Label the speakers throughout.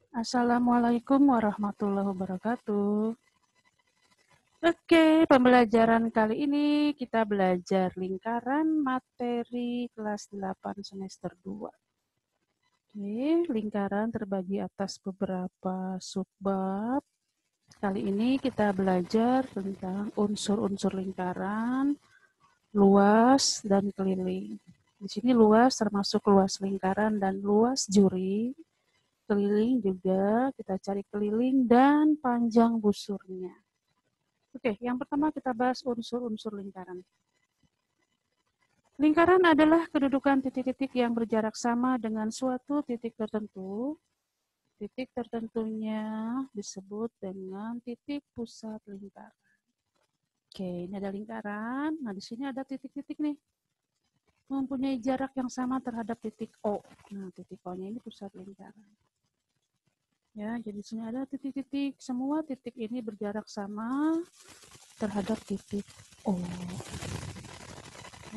Speaker 1: Assalamualaikum warahmatullahi wabarakatuh. Oke, pembelajaran kali ini kita belajar lingkaran materi kelas 8 semester 2. Oke, lingkaran terbagi atas beberapa subbab. Kali ini kita belajar tentang unsur-unsur lingkaran, luas, dan keliling. Di sini luas termasuk luas lingkaran dan luas juri. Keliling juga kita cari keliling dan panjang busurnya. Oke, yang pertama kita bahas unsur-unsur lingkaran. Lingkaran adalah kedudukan titik-titik yang berjarak sama dengan suatu titik tertentu. Titik tertentunya disebut dengan titik pusat lingkaran. Oke, ini ada lingkaran. Nah, di sini ada titik-titik nih. Mempunyai jarak yang sama terhadap titik O. Nah, titik O-nya ini pusat lingkaran. Ya, jadi di sini ada titik-titik. Semua titik ini berjarak sama terhadap titik O.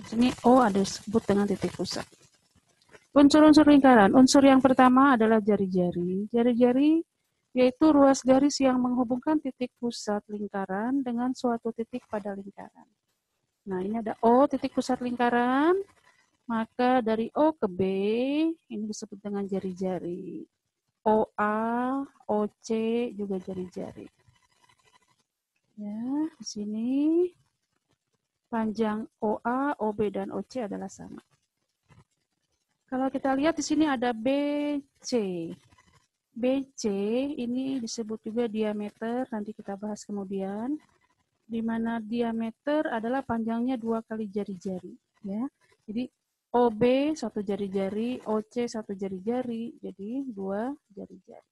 Speaker 1: Di sini O ada disebut dengan titik pusat. Unsur-unsur lingkaran. Unsur yang pertama adalah jari-jari. Jari-jari yaitu ruas garis yang menghubungkan titik pusat lingkaran dengan suatu titik pada lingkaran. Nah, ini ada O, titik pusat lingkaran. Maka dari O ke B, ini disebut dengan jari-jari. OA, OC juga jari-jari. Ya, di sini panjang OA, OB, dan OC adalah sama. Kalau kita lihat di sini ada BC. BC ini disebut juga diameter, nanti kita bahas kemudian. Di mana diameter adalah panjangnya 2 kali jari-jari. Ya. Jadi OB 1 jari-jari, OC 1 jari-jari, jadi 2 jari-jari.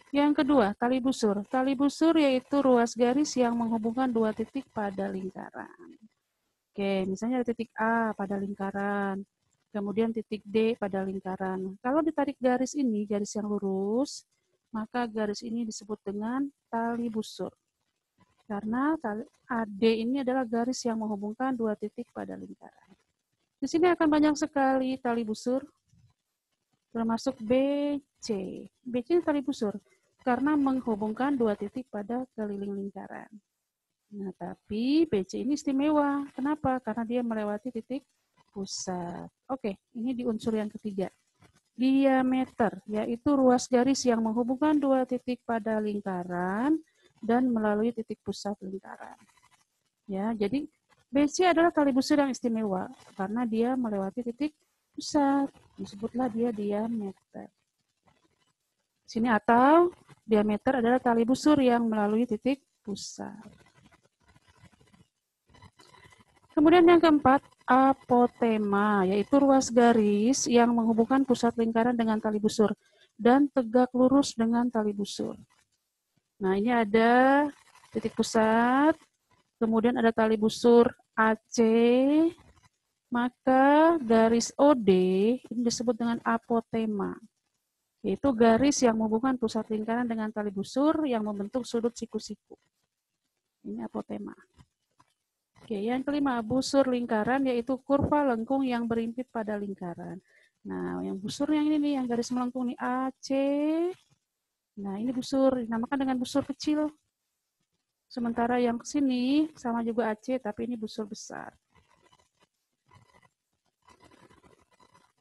Speaker 1: Yang kedua, tali busur. Tali busur yaitu ruas garis yang menghubungkan dua titik pada lingkaran. Oke, misalnya ada titik A pada lingkaran, kemudian titik D pada lingkaran. Kalau ditarik garis ini, garis yang lurus, maka garis ini disebut dengan tali busur. Karena AD ini adalah garis yang menghubungkan dua titik pada lingkaran. Di sini akan banyak sekali tali busur, termasuk BC. BC ini tali busur, karena menghubungkan dua titik pada keliling lingkaran. Nah, tapi BC ini istimewa. Kenapa? Karena dia melewati titik pusat. Oke, ini di unsur yang ketiga. Diameter, yaitu ruas garis yang menghubungkan dua titik pada lingkaran dan melalui titik pusat lingkaran. Ya, jadi BC adalah tali busur yang istimewa karena dia melewati titik pusat. Disebutlah dia diameter. Sini atau diameter adalah tali busur yang melalui titik pusat. Kemudian yang keempat, apotema, yaitu ruas garis yang menghubungkan pusat lingkaran dengan tali busur dan tegak lurus dengan tali busur. Nah, ini ada titik pusat, kemudian ada tali busur AC, maka garis OD ini disebut dengan apotema, yaitu garis yang menghubungkan pusat lingkaran dengan tali busur yang membentuk sudut siku-siku. Ini apotema. Oke, yang kelima, busur lingkaran yaitu kurva lengkung yang berimpit pada lingkaran. Nah, yang busur yang ini nih, yang garis melengkung nih AC. Nah, ini busur, dinamakan dengan busur kecil. Sementara yang ke sini sama juga AC, tapi ini busur besar.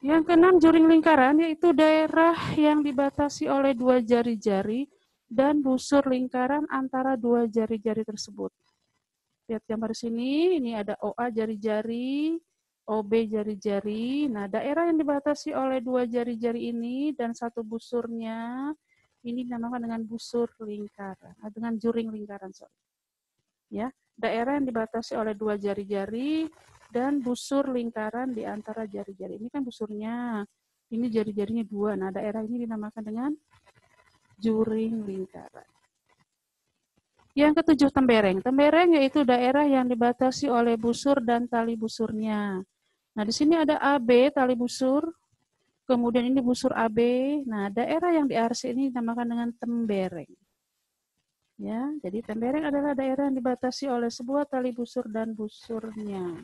Speaker 1: Yang keenam, juring lingkaran yaitu daerah yang dibatasi oleh dua jari-jari dan busur lingkaran antara dua jari-jari tersebut. Lihat gambar sini, ini ada OA jari-jari, OB jari-jari. Nah, daerah yang dibatasi oleh dua jari-jari ini dan satu busurnya, ini dinamakan dengan busur lingkaran, dengan juring lingkaran. Sorry. Ya, daerah yang dibatasi oleh dua jari-jari dan busur lingkaran di antara jari-jari. Ini kan busurnya, ini jari-jarinya dua. Nah, daerah ini dinamakan dengan juring lingkaran. Yang ketujuh, tembereng. Tembereng yaitu daerah yang dibatasi oleh busur dan tali busurnya. Nah, di sini ada AB, tali busur. Kemudian ini busur AB. Nah, daerah yang di arsy ini dinamakan dengan tembereng. Ya, jadi tembereng adalah daerah yang dibatasi oleh sebuah tali busur dan busurnya.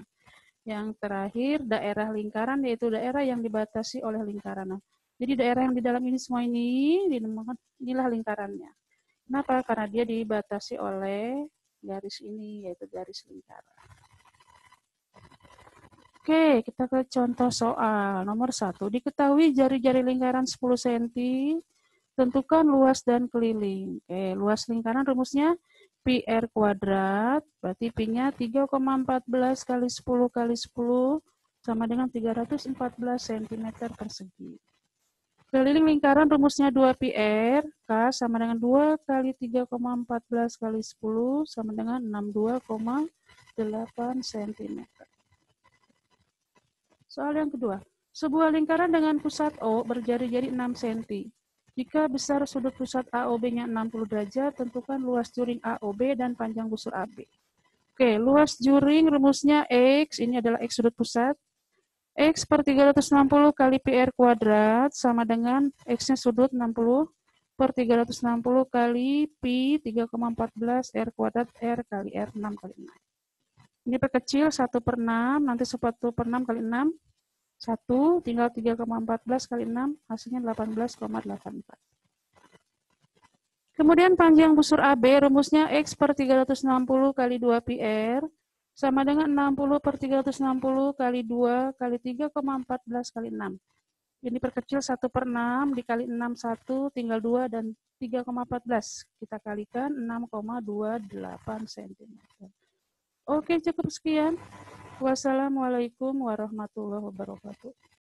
Speaker 1: Yang terakhir, daerah lingkaran yaitu daerah yang dibatasi oleh lingkaran. Jadi daerah yang di dalam ini semua ini dinamakan inilah lingkarannya. Kenapa? Karena dia dibatasi oleh garis ini, yaitu garis lingkaran. Oke, kita ke contoh soal. Nomor 1. Diketahui jari-jari lingkaran 10 cm. Tentukan luas dan keliling. Oke, luas lingkaran rumusnya pi r kuadrat. Berarti pi-nya 3,14 kali 10 kali 10 sama dengan 314 cm persegi. Keliling lingkaran rumusnya 2 pi r, K sama dengan 2 kali 3,14 kali 10 sama dengan 62,8 cm. Soal yang kedua, sebuah lingkaran dengan pusat O berjari-jari 6 cm. Jika besar sudut pusat AOB-nya 60 derajat, tentukan luas juring AOB dan panjang busur AB. Oke, luas juring rumusnya X, ini adalah X sudut pusat. X per 360 kali PR kuadrat sama dengan X-nya sudut 60 per 360 kali Pi 3,14 R kuadrat R kali R 6 kali 6. Ini perkecil 1 per 6, nanti 1 per 6 kali 6. 1 tinggal 3,14 kali 6, hasilnya 18,84. Kemudian panjang busur AB, rumusnya X per 360 kali 2 pi R, sama dengan 60 per 360 kali 2 kali 3,14 kali 6. Ini perkecil 1 per 6, dikali 6, 1, tinggal 2, dan 3,14. Kita kalikan 6,28 cm. Oke, cukup sekian. Wassalamualaikum warahmatullahi wabarakatuh.